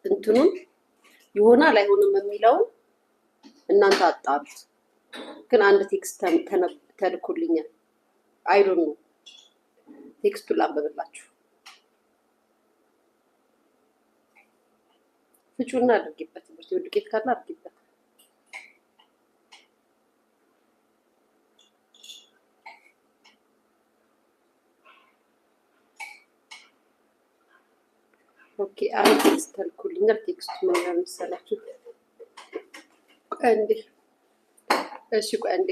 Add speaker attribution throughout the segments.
Speaker 1: እንትኑን ይሆናል አይሆንም የሚለውን እናንተ አጣሩት። ግን አንድ ቴክስት ተልኮልኛል። አይ ዶንት ኖ ቴክስቱን ላንብብላችሁ። ፍጩና አድርጊበት። ትምህርት ዱቄት ካለ አድርጊበት። ኦኬ አይ ቴክስት ተልኮልኛል። ቴክስቱ ምን ነው መሰላችሁ? አንዴ እሺ ቆይ አንዴ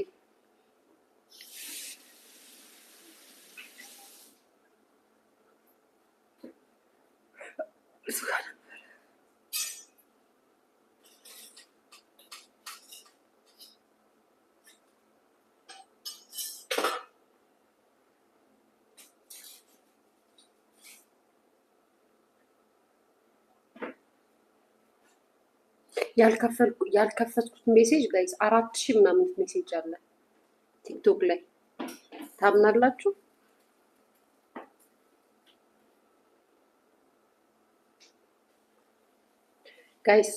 Speaker 1: ያልከፈትኩት ሜሴጅ ጋይስ 4000 ምናምን ሜሴጅ አለ ቲክቶክ ላይ ታምናላችሁ? ጋይስ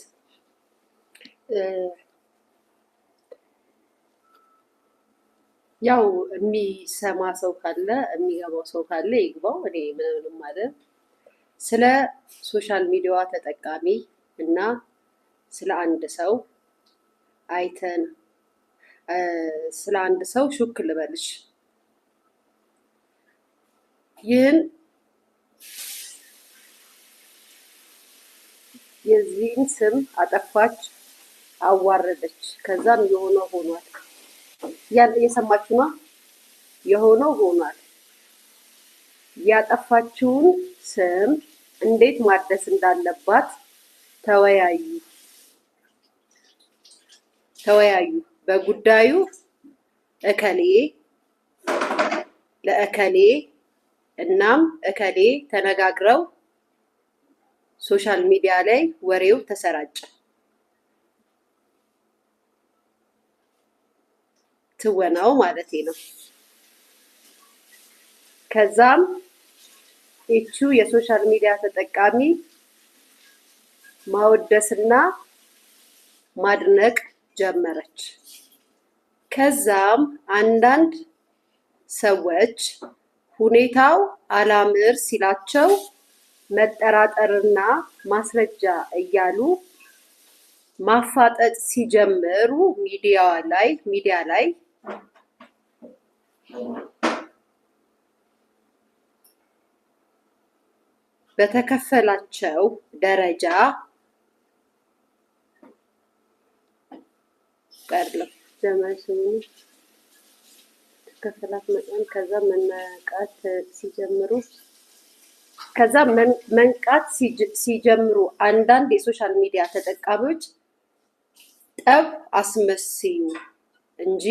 Speaker 1: ያው የሚሰማ ሰው ካለ የሚገባው ሰው ካለ ይግባው። እኔ ምንም ማለት ስለ ሶሻል ሚዲያ ተጠቃሚ እና ስለ አንድ ሰው አይተን ስለ አንድ ሰው ሹክ ልበልሽ። ይህን የዚህን ስም አጠፋች፣ አዋረደች። ከዛም የሆነው ሆኗል። የሰማችሁ ነው። የሆነው ሆኗል። ያጠፋችውን ስም እንዴት ማደስ እንዳለባት ተወያዩ። በጉዳዩ እከሌ ለእከሌ እናም እከሌ ተነጋግረው ሶሻል ሚዲያ ላይ ወሬው ተሰራጨ። ትወናው ማለት ነው። ከዛም እቹ የሶሻል ሚዲያ ተጠቃሚ ማወደስና ማድነቅ ጀመረች። ከዛም አንዳንድ ሰዎች ሁኔታው አላምር ሲላቸው መጠራጠርና ማስረጃ እያሉ ማፋጠጥ ሲጀምሩ ሚዲያ ላይ በተከፈላቸው ደረጃ ቀርለም ዘመኑ ተከፈላት መጠን ከዛ መንቃት ሲጀምሩ አንዳንድ የሶሻል ሚዲያ ተጠቃሚዎች ጠብ አስመስዩ እንጂ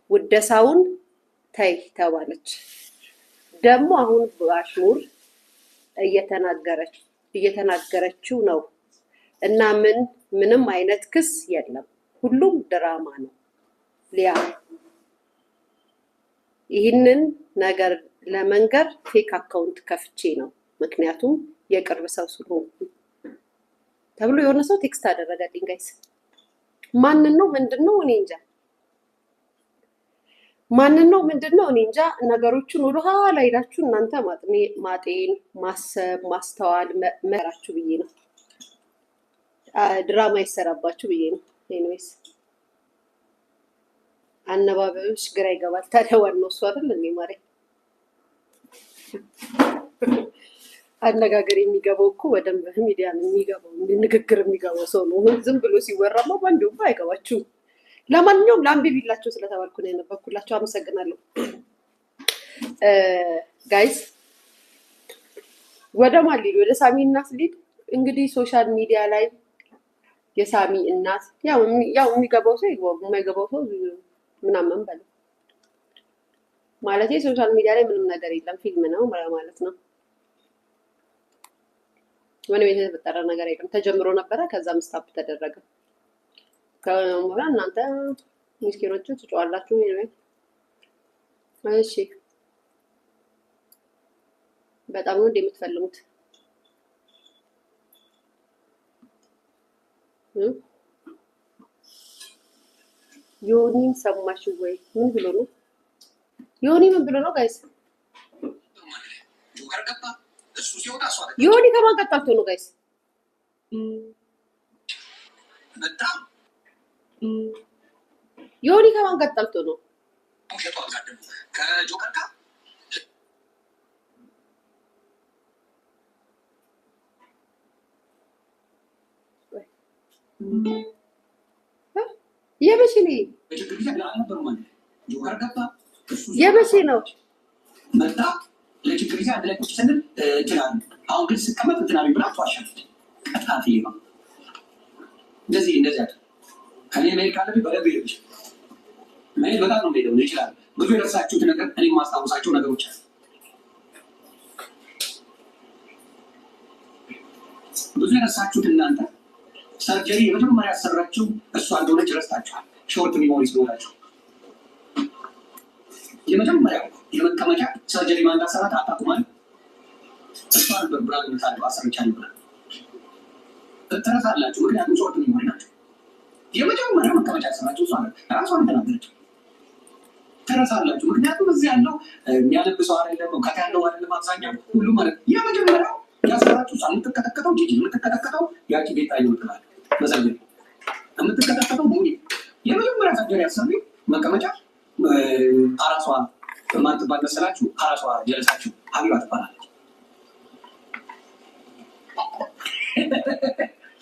Speaker 1: ውደሳውን ተይ ተባለች። ደግሞ አሁን በአሽሙር እየተናገረችው ነው እና ምንም አይነት ክስ የለም፣ ሁሉም ድራማ ነው። ሊያ ይህንን ነገር ለመንገር ፌክ አካውንት ከፍቼ ነው፣ ምክንያቱም የቅርብ ሰው ስለሆንኩ ተብሎ የሆነ ሰው ቴክስት አደረገልኝ። ጋይስ ማንን ነው ምንድን ነው እኔ እንጃ። እኔ እንጃ። ነገሮቹን ወደ ኋላ ሄዳችሁ እናንተ ማጤን፣ ማሰብ፣ ማስተዋል መራችሁ ብዬ ነው። ድራማ ይሰራባችሁ ብዬ ነው። ኤኒዌይስ አነባበብሽ ግራ ይገባል። ታዲያ ዋናው እሱ አይደል እንዴ ማርያም? አነጋገር የሚገባው እኮ በደንብ ሚዲያ የሚገባው ንግግር የሚገባው ሰው ነው። ዝም ብሎ ሲወራማ ባንዴው አይገባችሁም። ለማንኛውም ለአንብቢላቸው ስለተባልኩ ነው ያነበብኩላቸው። አመሰግናለሁ ጋይስ። ወደ ማን ሊድ? ወደ ሳሚ እናት ሊድ። እንግዲህ ሶሻል ሚዲያ ላይ የሳሚ እናት ያው የሚገባው ሰው ይገባው፣ የማይገባው ሰው ምናምን በለው ማለት ሶሻል ሚዲያ ላይ ምንም ነገር የለም፣ ፊልም ነው ማለት ነው። ምንም የተፈጠረ ነገር የለም። ተጀምሮ ነበረ፣ ከዛም ስታፕ ተደረገ። ከሞላ እናንተ ምስኪኖቹ ትጫዋላችሁ። እሺ በጣም ነው እንደምትፈልሙት። ዮኒን ሰማሽ ወይ? ምን ብሎ ነው ዮኒ? ምን ብሎ ነው ጋይስ? ዮኒ ከማን ቀጣልቶ ነው ጋይስ? ዮኒ ከማን ቀጣልቶ ነው? የመቼ ነው?
Speaker 2: መጣ ለችግር ጊዜ አንድ ላይ ቁጭ ስንል ይችላል። አሁን ግን ስቀመጥ እንትናሪ ብላ ተዋሻለች። ቀጣፊ ነው እንደዚህ ከኔ መሄድ ካለብኝ በደብ ሄደች መሄድ በጣም ነው ሄደው ይችላል። ብዙ የረሳችሁት ነገር እኔ ማስታወሳቸው ነገሮች አሉ። ብዙ የረሳችሁት እናንተ ሰርጀሪ የመጀመሪያ ያሰራችሁ እሷ እንደሆነች ረስታችኋል። ሾርት ሚሞሪ ስለሆናችሁ የመጀመሪያው የመቀመጫ ሰርጀሪ ማንዳ ሰራት አታቁማል። እሷ ነበር ብራግ ምታለው አሰርቻለሁ ብላ ትረሳላችሁ። ምክንያቱም ሾርት ሚሞሪ ናቸው። የመጀመሪያው መቀመጫ ያሰራችሁ እሷ ነበር። ራሷን ተናገረችው። ትረሳላችሁ። ምክንያቱም እዚህ ያለው የሚያለብሰው አይደለም፣ እውቀት ያለው አይደለም። አብዛኛው ሁሉም ማለት የመጀመሪያው ያሰራችሁ እሷ የምትቀጠቀጠው ጂጂ የምትቀጠቀጠው ያቺ ቤት አይወጥላል በሰርጀሪ የምትቀጠቀጠው ሙኒ የመጀመሪያ ሰርጀሪ ያሰሩ መቀመጫ አራሷ ማን ትባል መሰላችሁ? አራሷ ጀለሳችሁ ሀቢባ ትባላለች።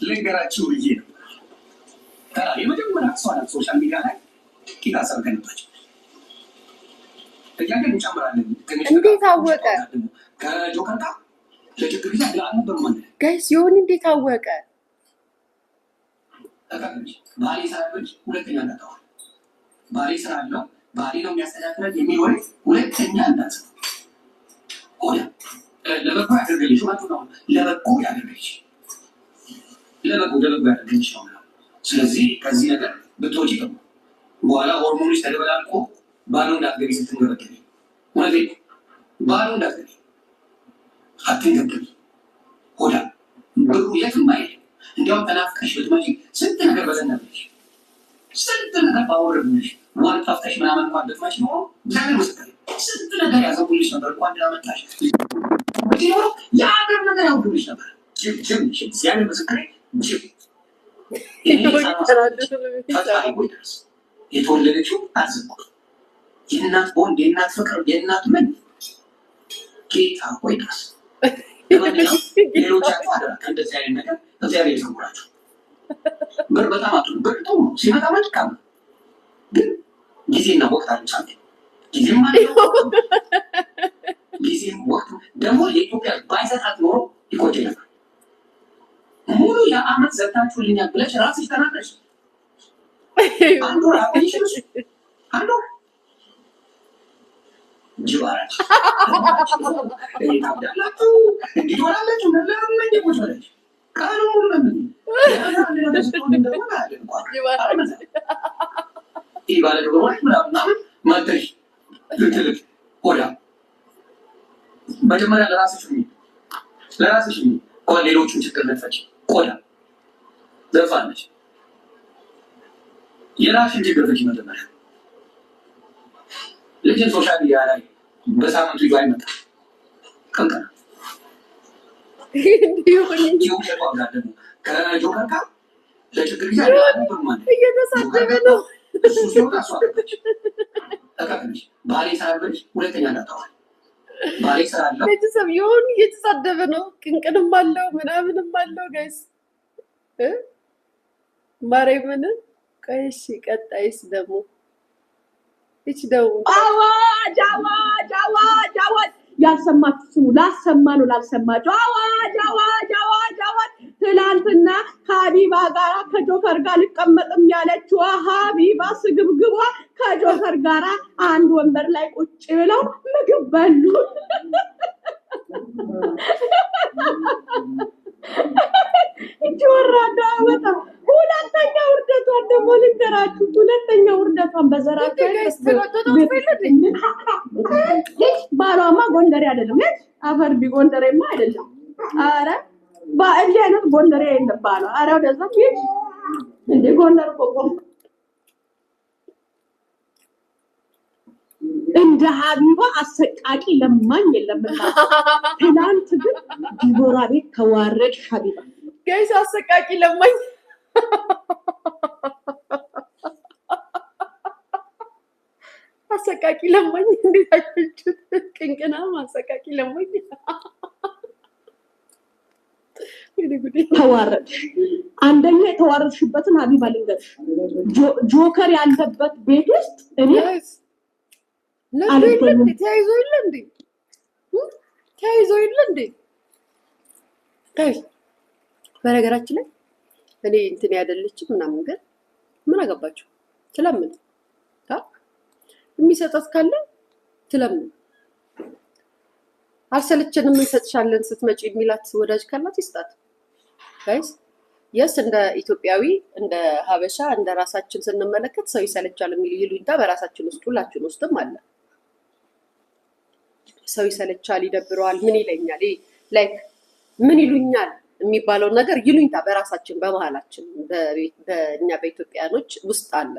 Speaker 2: ልንገራችሁ ብዬ ነው። የመጀመሪያ እሷ ናት ሶሻል ሚዲያ ላይ ቂጣ ሰርገንባቸው ጥያቄ እንጨምራለን።
Speaker 1: እንዴት አወቀ?
Speaker 2: ከጆከር ጋር ለችግር ጊዜ አልነበሩ ማለት
Speaker 1: ጋይስ ዮኒ እንዴት አወቀ?
Speaker 2: ባሌ ስላለች ሁለተኛ እንዳጠዋል ባሌ ስላለው ባሌ ነው የሚያስተዳድረን የሚል ወሬ ሁለተኛ እንዳት ሆነ። ለበጎ ያደርገልሽ ማለት ነው። ለበጎ ያደርገልሽ ለበጎ ያደርገልሽ ነው። ስለዚህ ከዚህ ነገር ብትወጪ ነው በኋላ ሆርሞኖች ተደበላልቆ ባሉ እንዳትገቢ ስትንገበገቢ እውነቴን ባሉ እንዳትገቢ አትንገብገቢ። ሆዳ ብሩ የትም አይሄድም። እንዲያውም ተናፍቀሽ ብትመጪ ስንት ነገር በዘነበሽ ስንት ነገር ባወረድንሽ ዋን ጣፍተሽ ምናምን እንኳን ብትመጪ ኖሮ እግዚአብሔር ምስክር ስንት ነገር ያዘቡልሽ ነበር። እንኳን ላመጣሽ ኖሮ የአገር ነገር ያውዱልሽ ነበር። ጅብ እግዚአብሔር ምስክር ጅብ ፈጣሪ ሆይ ድረስ የተወለደችው አዘንኩት የእናት ቦንድ የእናት ፍቅር የእናት ምን ጌታ ሆይ ድረስ ሌሎቻችሁ አደራ ከእንደዚህ አይነት ነገር እግዚአብሔር ይሰውራችሁ። ብር በጣም አጡ ብር ጥሩ ነው ሲመጣ መልካም ነው፣ ግን ጊዜና ወቅት አልቻለ ጊዜም ጊዜም ወቅት ደግሞ የኢትዮጵያ ባይሰጣት ኖሮ ይቆጭ ነበር። ሙሉ የአመት ዘግታችሁልኛል ብለሽ ራስሽ ተናግረሽ አንዱ ራሽሽ አንዱ ጅባራች ታብዳላችሁ እንዲሆናላችሁ ለምን ቁጭ ብለሽ ቃሉ ሙሉ ለምን ይባለ ዶሮች ምናምን ማተሽ ልትልቅ ሆዳ መጀመሪያ ለራስሽ ቆይ ሌሎቹን ችግር ነፈች ቆዳ ዘፋነች የራስሽን ችግር ፈች መጀመሪያ ልጅን ሶሻል ሚዲያ ላይ በሳምንቱ ይዞ አይመጣ ቀንቀና ከጆከር ጋር ለችግር ጊዜ
Speaker 1: እየተሳደበ ነው።
Speaker 2: እሱ ሲወጣ እሷ ገባች። ተቀበለች። ባሌ ሳያበልሽ ሁለተኛ እንዳታዋል ባሌ ስላለው
Speaker 1: ቤተሰብ የሆኑ እየተሳደበ ነው። ቅንቅንም አለው ምናምንም አለው ጋይስ ማርያምን። ቆይ እሺ ቀጣይስ ደግሞ እቺ ደው
Speaker 3: አዋጅ አዋጅ አዋጅ አዋጅ ያልሰማችሁ ስሙ። ላሰማ ነው ላልሰማችሁ። አዋጅ አዋጅ አዋጅ አዋጅ። ትላንትና ሀቢባ ጋራ ከጆከር ጋር ልቀመጥም ያለችው ሀቢባ ስግብግቧ ከጆከር ጋራ አንድ ወንበር ላይ ቁጭ ብለው ምግብ በሉ። እቺ ወራዳ በጣም ሁለተኛ ውርደቷን ደግሞ ልንገራችሁ። ሁለተኛ ውርደቷን በዘራቸው ባሏማ ጎንደሬ አይደለም። አፈር ቢ ጎንደሬማ አይደለም። አረ እንዲህ አይነት ጎንደሬ የለም ባሏ። አረ ወደዛ እንደ ጎንደር ቆቆም እንደ ሀቢባ አሰቃቂ ለማኝ የለምና ትናንት ግን ዲቦራ ቤት ተዋረድሽ ሀቢባ
Speaker 1: ጋይስ አሰቃቂ ለማኝ አሰቃቂ ለማኝ እንዴት አጭጭት ቅንቅና አሰቃቂ ለማኝ
Speaker 3: ተዋረድ አንደኛ የተዋረድሽበትን ሀቢባ ልንገርሽ ጆከር ያለበት ቤት ውስጥ እኔ
Speaker 1: ተያይዞ የለ እንዴ በነገራችን ላይ እኔ እንትን ያደለችም ምናምን ግን ምን አገባችሁ ትለምን የሚሰጣት ካለ ትለምን አልሰለቸንም እንሰጥሻለን ስትመጪ የሚላት ወዳጅ ካላት ይስጣት ጋይስ የስ እንደ ኢትዮጵያዊ እንደ ሀበሻ እንደ ራሳችን ስንመለከት ሰው ይሰለቻል የሚል ይሉኝታ በራሳችን ውስጥ ሁላችን ውስጥም አለ ሰው ይሰለቻል ይደብረዋል ምን ይለኛል ላይክ ምን ይሉኛል የሚባለው ነገር ይሉኝታ በራሳችን በመሃላችን በእኛ በኢትዮጵያኖች ውስጥ አለ